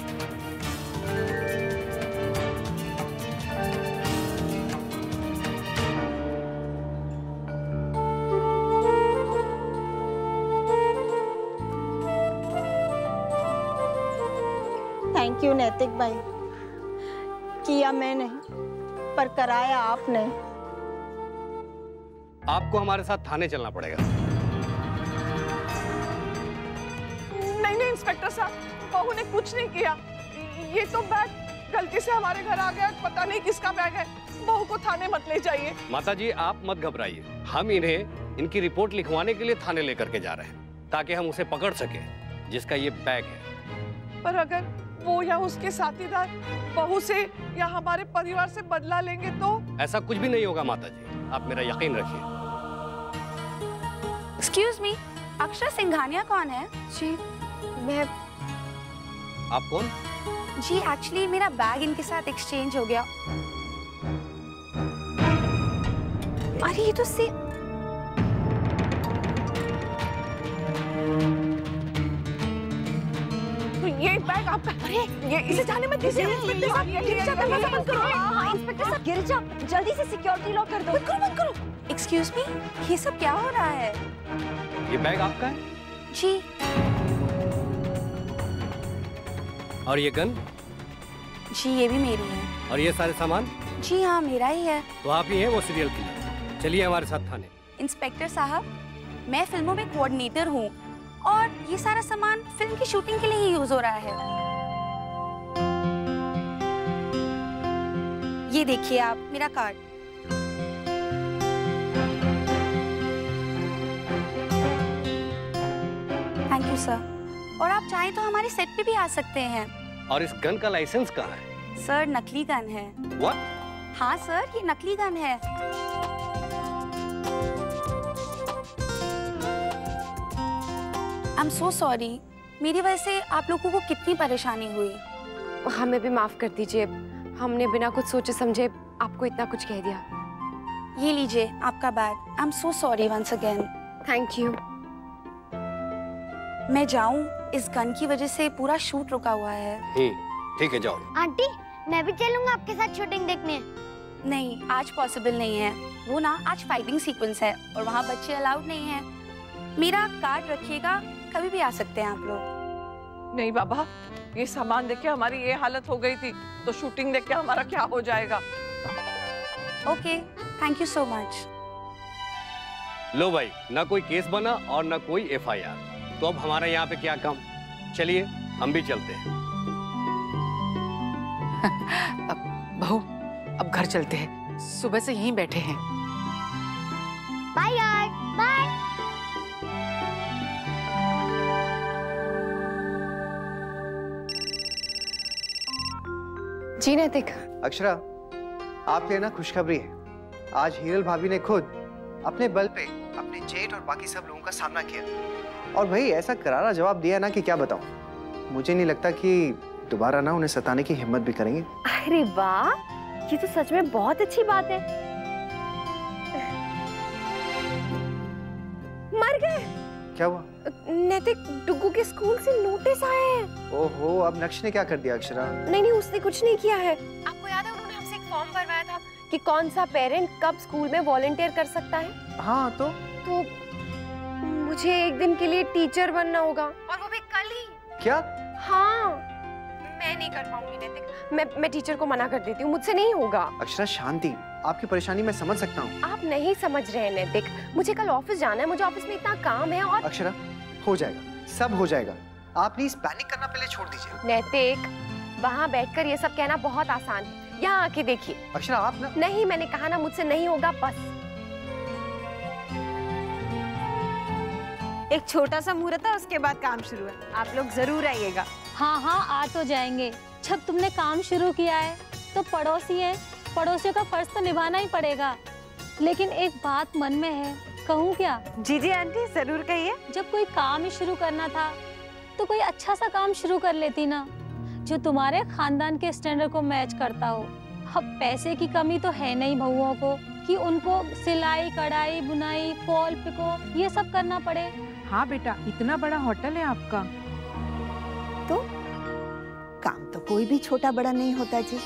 थैंक यू नैतिक भाई, किया मैं नहीं पर कराया आपने। आपको हमारे साथ थाने चलना पड़ेगा। नहीं नहीं इंस्पेक्टर साहब, बहू ने कुछ नहीं किया। ये तो बैग गलती से हमारे घर आ गया, पता नहीं किसका बैग है। बहू को थाने मत ले जाइए। माताजी आप मत घबराइए, हम इन्हें इनकी रिपोर्ट लिखवाने के लिए थाने लेकर के जा रहे हैं ताकि हम उसे पकड़ सके जिसका ये बैग है। पर अगर वो या उसके साथीदार बहू से या हमारे परिवार से बदला लेंगे तो? ऐसा कुछ भी नहीं होगा माताजी, आप मेरा यकीन रखिए। एक्सक्यूज मी, अक्षरा सिंघानिया कौन है? जी मैं। आप कौन? जी एक्चुअली मेरा बैग इनके साथ एक्सचेंज हो गया। अरे ये तो ये बैग आपका? अरे ये इसे जाने मत दीजिए। इंस्पेक्टर साहब गिर जाता है, मत करो। हाँ इंस्पेक्टर साहब गिर जा, जल्दी से सिक्योरिटी लॉक कर दो। मत करो। एक्सक्यूज मी, ये सब क्या हो रहा है? ये बैग आपका है? जी। और ये गन? जी ये भी मेरी है। और ये सारे सामान? जी हाँ मेरा ही है। तो आप ही हैं वो सीरियल किलर। चलिए हमारे साथ थाने। इंस्पेक्टर साहब, मैं फिल्मों में कोऑर्डिनेटर हूँ और ये सारा सामान फिल्म की शूटिंग के लिए ही यूज हो रहा है। ये देखिए आप मेरा कार्ड। Thank you sir. और आप चाहें तो हमारे सेट पे भी आ सकते हैं। और इस गन का लाइसेंस कहाँ है? सर नकली गन है। What? हाँ सर ये नकली गन है। आई एम सो सॉरी, मेरी वजह से आप लोगों को कितनी परेशानी हुई। हमें भी माफ कर दीजिए, हमने बिना कुछ सोचे समझे आपको इतना कुछ कह दिया। ये लीजिए आपका bag. I am so sorry once again. Thank you. मैं जाऊं? इस गन की वजह से पूरा शूट रुका हुआ है। ठीक है जाओ। आंटी मैं भी चलूंगा आपके साथ शूटिंग देखने। नहीं आज पॉसिबल नहीं है, वो ना आज फाइटिंग सीक्वेंस है और वहाँ बच्चे अलाउड नहीं है। मेरा कार्ड रखिएगा, कभी भी आ सकते हैं आप लोग। नहीं बाबा, ये सामान देख के हमारी ये हालत हो गई थी, तो शूटिंग देख के हमारा क्या हो जाएगा। Okay thank you so much. लो भाई, ना कोई केस बना और ना कोई FIR, तो अब हमारा यहाँ पे क्या काम? चलिए हम भी चलते हैं। बहू अब घर चलते हैं, सुबह से यहीं बैठे हैं। बाय यार, बाय। जी नैतिक। अक्षरा, आपके लिए ना खुशखबरी है। आज हीरल भाभी ने खुद अपने बल पे अपने जेठ और बाकी सब लोगों का सामना किया, और भाई ऐसा करारा जवाब दिया ना कि क्या बताऊं। मुझे नहीं लगता कि दोबारा ना उन्हें सताने की हिम्मत भी करेंगे। अरे वाह, ये तो सच में बहुत अच्छी बात है। मर गए? क्या हुआ? नैतिक, डुग्गू के स्कूल से नोटिस आए हैं। ओहो, अब नक्श ने क्या कर दिया अक्षरा? नहीं, उसने कुछ नहीं किया है। आपको याद है उन्होंने हमसे एक फॉर्म भरवाया था कि कौन सा पेरेंट कब स्कूल में वॉलंटियर कर सकता है। हाँ, तो मुझे एक दिन के लिए टीचर बनना होगा, और वो भी कल ही। क्या? हाँ, मैं नहीं कर पाऊंगी नैतिक, मैं टीचर को मना कर देती हूँ, मुझसे नहीं होगा। अक्षरा शांति, आपकी परेशानी मैं समझ सकता हूँ। आप नहीं समझ रहे हैं नैतिक, मुझे कल ऑफिस जाना है, मुझे ऑफिस में इतना काम है। और अक्षरा, हो जाएगा, सब हो जाएगा। आप प्लीज पैनिक करना पहले छोड़ दीजिए। नैतिक, वहाँ बैठकर ये सब कहना बहुत आसान है, यहाँ आके देखिए। अक्षरा, आप ना। नहीं, मैंने कहा ना, मुझसे नहीं होगा बस। एक छोटा सा मुहूर्त है, उसके बाद काम शुरू है। आप लोग जरूर आइएगा। हाँ हाँ, आ तो जाएंगे। जब तुमने काम शुरू किया है तो पड़ोसी है, पड़ोसियों का फर्ज तो निभाना ही पड़ेगा। लेकिन एक बात मन में है, कहूँ क्या? जी जी आंटी, जरूर कहिए। जब कोई काम ही शुरू करना था तो कोई अच्छा सा काम शुरू कर लेती ना, जो तुम्हारे खानदान के स्टैंडर्ड को मैच करता हो। अब पैसे की कमी तो है नहीं बहुओं को कि उनको सिलाई, कढ़ाई, बुनाई, फॉल पिको ये सब करना पड़े। हाँ बेटा, इतना बड़ा होटल है आपका। तो काम तो कोई भी छोटा बड़ा नहीं होता जी,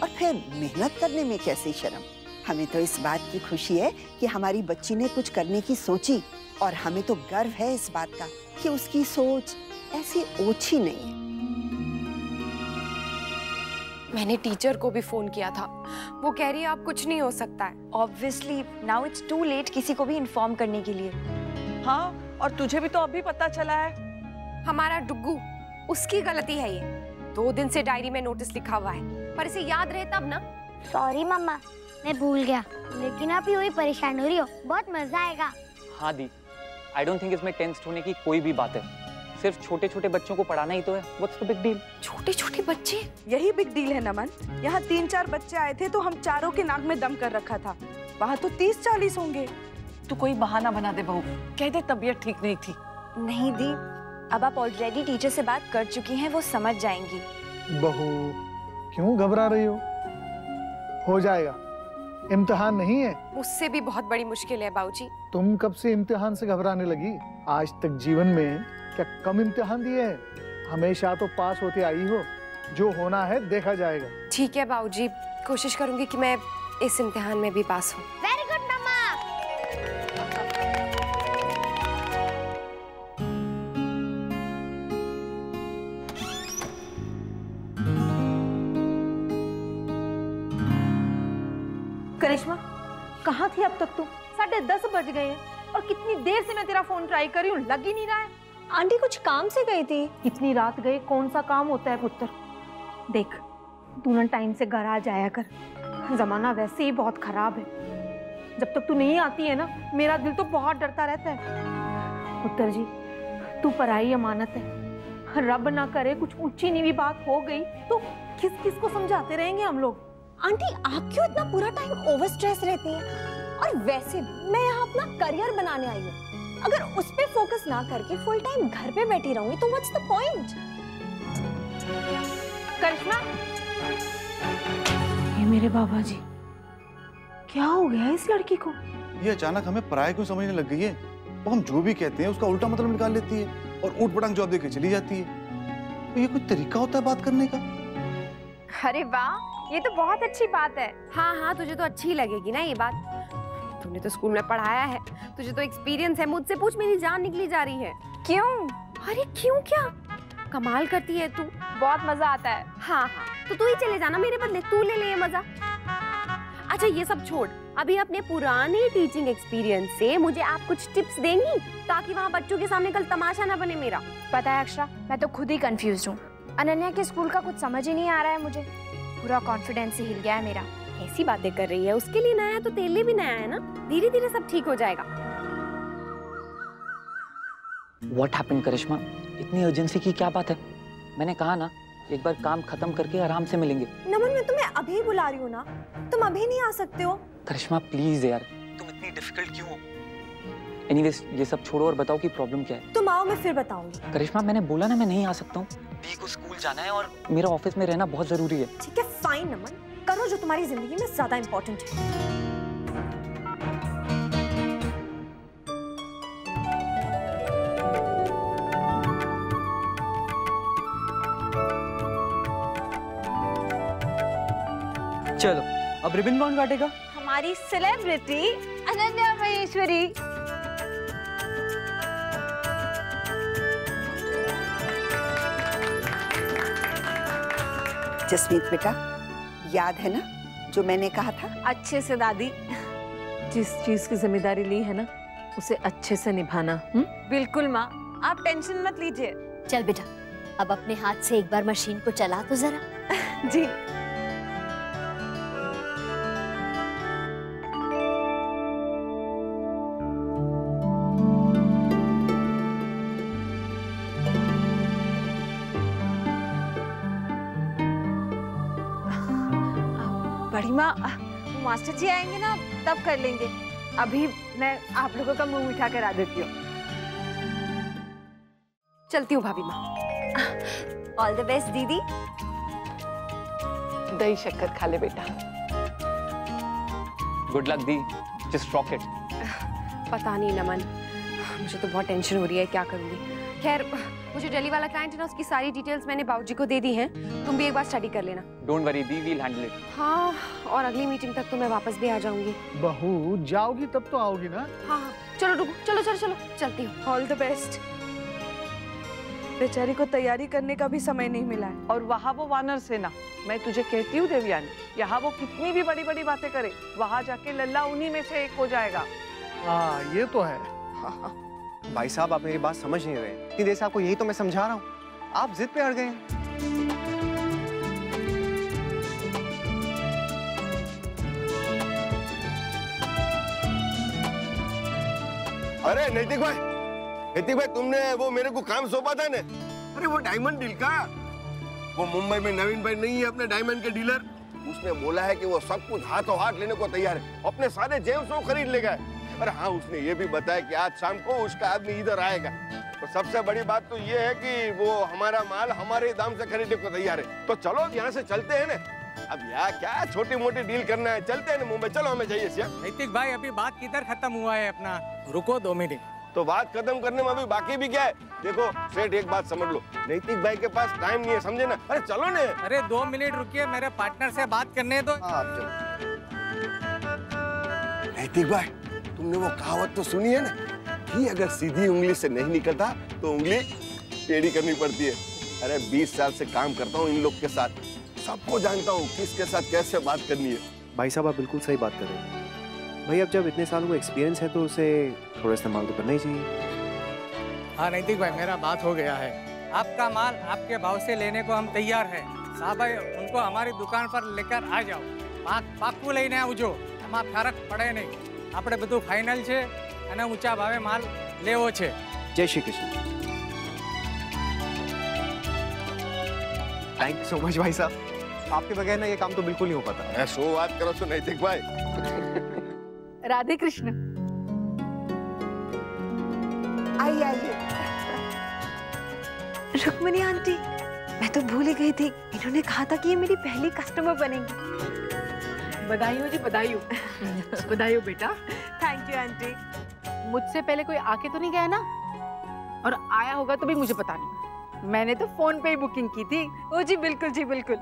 और फिर मेहनत करने में कैसी शर्म। हमें तो इस बात की खुशी है कि हमारी बच्ची ने कुछ करने की सोची, और हमें तो गर्व है इस बात का कि उसकी सोच ऐसी ओछी नहीं है। मैंने टीचर को भी फोन किया था, वो कह रही है आप कुछ नहीं हो सकता है। Obviously now it's too late किसी को भी इन्फॉर्म करने के लिए। हाँ, और तुझे भी तो अभी पता चला है। हमारा डुग्गू, उसकी गलती है ये। 2 दिन से डायरी में नोटिस लिखा हुआ है, पर इसे याद रहे तब ना। सॉरी मम्मा, मैं भूल गया, लेकिन आप यूं ही परेशान हो रही हो, बहुत मजा आएगा। हाँ दी, आई डोंट थिंक इसमें टेंस्ड होने की कोई भी बात है। सिर्फ छोटे छोटे बच्चों को पढ़ाना ही तो है। What's the big deal? छोटे छोटे बच्चे, यही बिग डील है नमन। यहाँ 3-4 बच्चे आए थे तो हम चारों के नाक में दम कर रखा था। वहाँ तो 30-40 होंगे। तू कोई बहाना बना दे बहू, कह दे तबीयत ठीक नहीं थी। नहीं दी, अब आप ऑलरेडी टीचर से बात कर चुकी हैं, वो समझ जाएंगी। बहू, क्यों घबरा रही हो जाएगा, इम्तिहान नहीं है। मुझसे भी बहुत बड़ी मुश्किल है बाबूजी। तुम कब से इम्तिहान से घबराने लगी? आज तक जीवन में क्या कम इम्तिहान दिए हैं? हमेशा तो पास होते आई हो। जो होना है देखा जाएगा। ठीक है बाबूजी, कोशिश करूंगी कि मैं इस इम्तिहान में भी पास हूँ। वेरी गुड मम्मा। करिश्मा, कहाँ थी अब तक तू? 10:30 बज गए हैं और कितनी देर से मैं तेरा फोन ट्राई कर रही हूँ, लग ही नहीं रहा है। आंटी कुछ काम से गई थी। इतनी रात गए, कौन सा काम होता है पुत्र? देख, तू ना टाइम से घर आ जाया कर। जमाना वैसे ही बहुत खराब है। जब तक तू नहीं आती है ना, मेरा दिल तो बहुत डरता रहता है। पुत्र जी, तू पराई अमानत है। रब ना करे कुछ ऊंची नीवी बात हो गई तो किस किस को समझाते रहेंगे हम लोग। आंटी, आप क्यों इतना पूरा टाइम ओवर स्ट्रेस रहती हैं? और वैसे मैं यहाँ अपना करियर बनाने आई हूँ। अगर उस पे फोकस ना करके फुल टाइम घर पे बैठी रहूंगी तो व्हाट्स द पॉइंट? करिश्मा, ये मेरे बाबा जी, क्या हो गया इस लड़की को? ये अचानक हमें पराया क्यों समझने लग गई है? वो हम जो भी कहते हैं उसका उल्टा मतलब निकाल लेती है और ऊट पटांग जवाब देके चली जाती है। तो ये कोई तरीका होता है बात करने का? अरे वाह, ये तो बहुत अच्छी बात है। हाँ हाँ, तुझे तो अच्छी लगेगी ना ये बात। तूने तो स्कूल में पढ़ाया है, तुझे तो एक्सपीरियंस है। मुझसे पूछ, मेरी जान निकली जा रही है। क्यों? अरे क्यों क्या? कमाल करती है तू, बहुत मजा आता है। हाँ हाँ, तो तू ही चले जाना मेरे बदले, तू ले ले ये मजा। अच्छा ये सब छोड़, अभी अपने पुराने टीचिंग एक्सपीरियंस से मुझे आप कुछ टिप्स देंगी ताकि वहाँ बच्चों के सामने कल तमाशा ना बने मेरा। पता है अक्षरा, मैं तो खुद ही कंफ्यूज हूँ। अनन्या के स्कूल का कुछ समझ ही नहीं आ रहा है मुझे। पूरा कॉन्फिडेंस ही हिल गया है मेरा। ऐसी बातें कर रही है, उसके लिए नया है तो तेरे लिए भी नया है ना। धीरे धीरे सब ठीक हो जाएगा। What happened, करिश्मा? इतनी अर्जेंसी की क्या बात है? मैंने कहा ना, एक बार काम खत्म करके आराम से मिलेंगे। नमन, मैं तुम्हें अभी बुला रही हूँ ना, तुम अभी नहीं आ सकते हो? करिश्मा प्लीज यार, तुम इतनी डिफिकल्ट क्यों हो? एनीवेज ये सब छोड़ो और बताओ कि प्रॉब्लम क्या है। तुम आओ, मैं फिर बताऊंगी। करिश्मा मैंने बोला ना मैं नहीं आ सकता हूँ। दी को स्कूल जाना है और मेरा ऑफिस में रहना बहुत जरूरी है। ठीक है फाइन नमन, करो जो तुम्हारी जिंदगी में ज्यादा इंपॉर्टेंट है। चलो अब रिबन कौन काटेगा? हमारी सेलिब्रिटी अनन्या महेश्वरी। जसमीत बेटा, याद है ना जो मैंने कहा था? अच्छे से दादी, जिस चीज की जिम्मेदारी ली है ना उसे अच्छे से निभाना। बिल्कुल माँ, आप टेंशन मत लीजिए। चल बेटा, अब अपने हाथ से एक बार मशीन को चला तो जरा। जी। बड़ी माँ, मास्टर जी आएंगे ना तब कर लेंगे। अभी मैं आप लोगों का मुंह मीठा करा देती हूँ। चलती हूँ भाभी माँ। ऑल द बेस्ट दीदी। दही शक्कर खा ले बेटा। Good luck the, just rock it. पता नहीं नमन, मुझे तो बहुत टेंशन हो रही है, क्या करूँगी। खैर, वो जो दिल्ली वाला क्लाइंट है ना, उसकी सारी डिटेल्स मैंने बाबूजी को दे दी हैं। तुम भी एक बार स्टडी कर लेना। डोंट वरी दी, वील हैंडल इट। हाँ, और अगली मीटिंग तक तो मैं वापस भी आ जाऊंगी। बहू जाओगी तब तो आओगी ना? हाँ हाँ, चलो रुको, चलो चलो चलो, चलती हूँ। All the best. बेचारी को तैयारी करने का भी समय नहीं मिला है। और वहाँ वो वानर सेना, मैं तुझे कहती हूँ देवयानी, यहाँ वो कितनी भी बड़ी बड़ी बातें करे, वहाँ जाके लल्ला उन्हीं में से एक हो जाएगा। हाँ ये तो है। भाई साहब आप मेरी बात समझ नहीं रहे। इतनी देर से आपको यही तो मैं समझा रहा हूँ, आप जिद पे अड़ गए हैं। अरे नैतिक भाई तुमने वो मेरे को काम सौंपा था ना, अरे वो डायमंड डील का, वो मुंबई में नवीन भाई नहीं है अपने डायमंड के डीलर, उसने बोला है कि वो सब कुछ हाथों हाथ लेने को तैयार है, अपने सारे जेम्स वो खरीद लेगा। अरे हाँ, उसने ये भी बताया कि आज शाम को उसका आदमी इधर आएगा। तो सबसे बड़ी बात तो ये है कि वो हमारा माल हमारे दाम से खरीदने को तैयार है। तो चलो यहाँ से चलते हैं ना। अब यार क्या छोटी मोटी डील करना है, चलते हैं ना मुंबई। चलो हमें चाहिए सिया। नैतिक भाई अभी बात किधर खत्म हुआ है अपना, रुको 2 मिनट। तो बात खत्म करने में अभी बाकी भी क्या है? देखो सेठ, एक बात समझ लो, नैतिक भाई के पास टाइम नहीं है, समझे ना? अरे चलो ने। अरे 2 मिनट रुकिए, मेरे पार्टनर से बात करने दो। नैतिक भाई, तुमने वो कहावत तो सुनी है ना कि अगर सीधी उंगली से नहीं निकलता तो उंगली टेढ़ी करनी पड़ती है। अरे 20 साल से काम करता हूँ इन लोग के साथ, सबको जानता हूँ किसके साथ कैसे बात करनी है। भाई साहब आप बिल्कुल सही बात कर रहे हैं। भाई अब जब इतने सालों का एक्सपीरियंस है तो उसे थोड़ा इस्तेमाल तो करना ही चाहिए। हाँ नैतिक भाई, मेरा बात हो गया है। आपका माल आपके भाव से लेने को हम तैयार हैं। साहब भाई उनको हमारी दुकान पर लेकर आ जाओ, पाक्कू लઈને આવજો, એમાં ફરક પડે નહીં। આપણે બધું ફાઇનલ છે અને ઊંચા ભાવે માલ લેવો છે। जय Shri Krishna. Thank you so much भाई साहब, आपके बगैर ना ये काम तो बिल्कुल नहीं हो पाता। सो बात करो सो नैतिक भाई। राधे कृष्ण। आइए आइए। रुक्मिणी आंटी, मैं तो भूल ही गई थी, इन्होंने कहा था कि ये मेरी पहली कस्टमर बनेंगी। बधाई हो जी, बधाई हो। बधाई हो बेटा। Thank you aunty. मुझसे पहले कोई आके तो नहीं गया ना? और आया होगा तो भी मुझे पता नहीं, मैंने तो फोन पे ही बुकिंग की थी। ओ जी बिल्कुल जी बिल्कुल।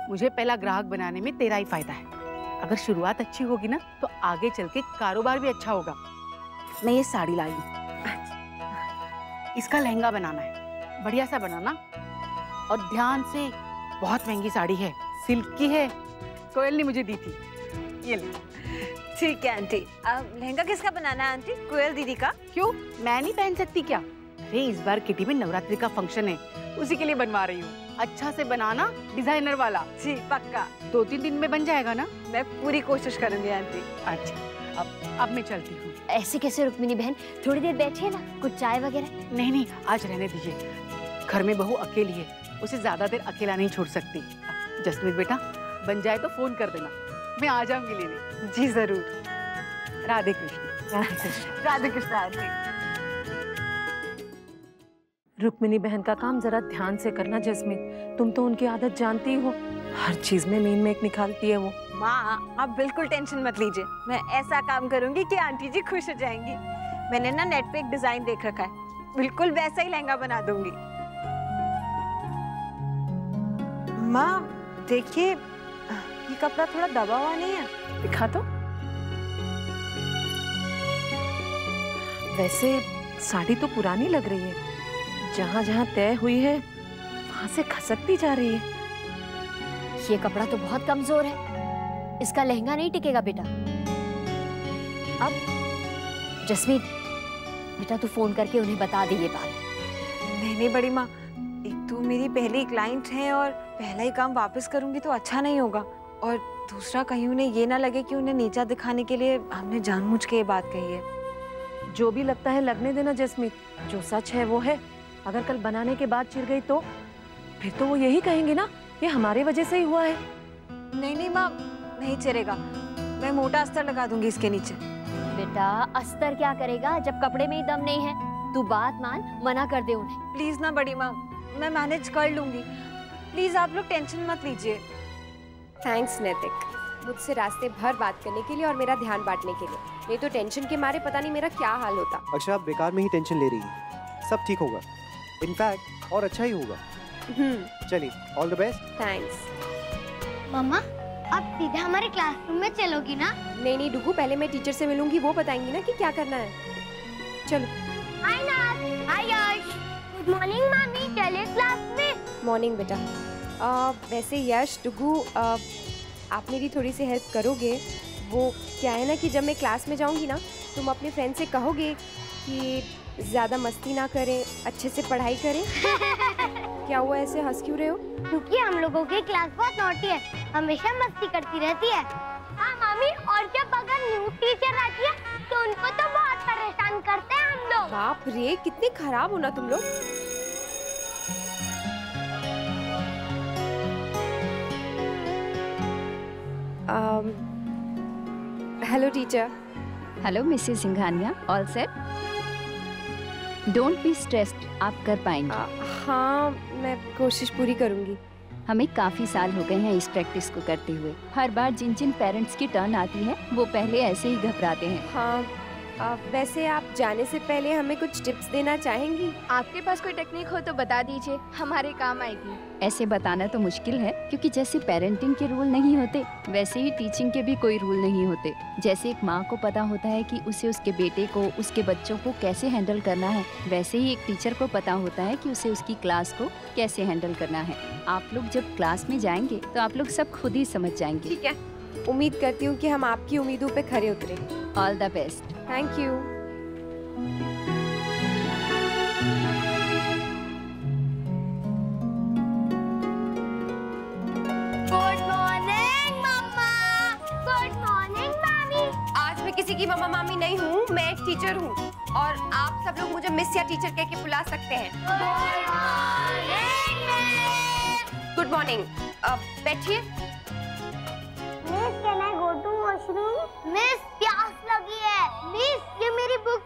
मुझे पहला ग्राहक बनाने में तेरा ही फायदा है। अगर शुरुआत अच्छी होगी ना तो आगे चल के कारोबार भी अच्छा होगा। मैं ये साड़ी लाई हूँ, इसका लहंगा बनाना है, बढ़िया सा बनाना और ध्यान से। बहुत महंगी साड़ी है, सिल्क की है, कोयल ने मुझे दी थी। ये ले। ठीक है आंटी। अब लहंगा किसका बनाना है आंटी? कोयल दीदी का। क्यों, मैं नहीं पहन सकती क्या? अरे इस बार किटी में नवरात्रि का फंक्शन है, उसी के लिए बनवा रही हूँ। अच्छा से बनाना, डिजाइनर वाला। जी पक्का। 2-3 दिन में बन जाएगा ना? मैं पूरी कोशिश करूंगी आंटी। अच्छा, अब मैं चलती हूँ। ऐसे कैसे रुक्मिणी बहन, थोड़ी देर बैठिए ना, कुछ चाय वगैरह। नहीं नहीं, आज रहने दीजिए। घर में बहू अकेली है, उसे ज्यादा देर अकेला नहीं छोड़ सकती। जसमीत बेटा, बन जाए तो फोन कर देना, मैं आ जाऊंगी लेने। जी जरूर। राधे कृष्ण राधे कृष्ण राधे कृष्ण आंटी। रुक्मिनी बहन का काम जरा ध्यान से करना जस्मीन, तुम तो उनकी आदत जानती हो, हर चीज में मीन मेक निकालती है वो। माँ आप बिल्कुल टेंशन मत लीजिए, मैं ऐसा काम करूंगी कि आंटी जी खुश हो जाएंगी। मैंने ना नेट पे एक डिजाइन देख रखा है, बिल्कुल वैसा ही लहंगा बना दूंगी। माँ देखिए ये कपड़ा थोड़ा दबा हुआ नहीं है? दिखा तो। वैसे साड़ी तो पुरानी लग रही है, जहाँ जहाँ तय हुई है वहां से खसकती जा रही है। ये कपड़ा तो बहुत कमजोर है, इसका लहंगा नहीं टिकेगा बेटा। अब जसमीत बेटा तू फोन करके उन्हें बता दे ये बात। नहीं बड़ी माँ, एक तो मेरी पहली क्लाइंट है और पहला ही काम वापस करूंगी तो अच्छा नहीं होगा, और दूसरा कहीं उन्हें ये ना लगे कि उन्हें नीचा दिखाने के लिए हमने जानबूझ के ये बात कही है। जो भी लगता है लगने देना जसमीत, जो सच है वो है। अगर कल बनाने के बाद चिढ़ गई तो फिर तो वो यही कहेंगे ना ये हमारे वजह से ही हुआ है। नहीं माँ नहीं चिरेगा, मैं मोटा अस्तर लगा दूंगी इसके नीचे। बेटा अस्तर क्या करेगा जब कपड़े में ही दम नहीं है। तू बात मान, मना कर दे उन्हें। प्लीज ना बड़ी माँ, मैं मैनेज कर लूंगी, प्लीज आप लोग टेंशन मत लीजिए। थैंक्स नैतिक, मुझसे रास्ते भर बात करने के लिए और मेरा ध्यान बांटने के लिए। नहीं तो टेंशन के मारे पता नहीं मेरा क्या हाल होता। अक्षय आप बेकार में ही टेंशन ले रही है, सब ठीक होगा, इनफैक्ट और अच्छा ही होगा। चलिए ऑल द बेस्ट। थैंक्स। मम्मा अब सीधे हमारे क्लासरूम में चलोगी ना? नहीं डुगू, पहले मैं टीचर से मिलूंगी, वो बताएंगी ना कि क्या करना है। चलो। हाय नाथ, हाय यश, गुड मॉर्निंग मामी, चले क्लास में। मॉर्निंग बेटा। वैसे यश डुगू आप मेरी थोड़ी सी हेल्प करोगे? वो क्या है ना कि जब मैं क्लास में जाऊंगी ना, तुम अपने फ्रेंड से कहोगे कि ज़्यादा मस्ती ना करें, अच्छे से पढ़ाई करें। क्या हुआ, ऐसे हंस क्यों रहे हो? क्योंकि हम लोगों की क्लास बहुत नॉटी है, हमेशा मस्ती करती रहती है। हाँ मामी, और जब अगर न्यू टीचर आती है तो उनको तो बहुत परेशान करते हैं हम लोग। बाप रे, कितने खराब हो ना तुम लोग। Hello teacher. Hello Mrs Singhania, all set? Don't be stressed, आप कर पाएंगे। हाँ मैं कोशिश पूरी करूंगी। हमें काफी साल हो गए हैं इस प्रैक्टिस को करते हुए। हर बार जिन जिन पेरेंट्स की टर्न आती है वो पहले ऐसे ही घबराते हैं। हाँ वैसे आप जाने से पहले हमें कुछ टिप्स देना चाहेंगी? आपके पास कोई टेक्निक हो तो बता दीजिए, हमारे काम आएगी। ऐसे बताना तो मुश्किल है, क्योंकि जैसे पेरेंटिंग के रूल नहीं होते वैसे ही टीचिंग के भी कोई रूल नहीं होते। जैसे एक माँ को पता होता है कि उसे उसके बेटे को, उसके बच्चों को कैसे हैंडल करना है, वैसे ही एक टीचर को पता होता है कि उसे उसकी क्लास को कैसे हैंडल करना है। आप लोग जब क्लास में जाएंगे तो आप लोग सब खुद ही समझ जाएंगे। ठीक है, उम्मीद करती हूँ कि हम आपकी उम्मीदों पे खरे उतरे। All the best. Thank you. Good morning मम्मा, गुड मॉर्निंग मामी। आज मैं किसी की मम्मा मामी नहीं हूँ, मैं एक टीचर हूँ और आप सब लोग मुझे मिस या टीचर कह के बुला सकते हैं। Good morning. बैठिए। Miss can I go to washroom? Miss प्यास लगी है। मिस ये मेरी बुक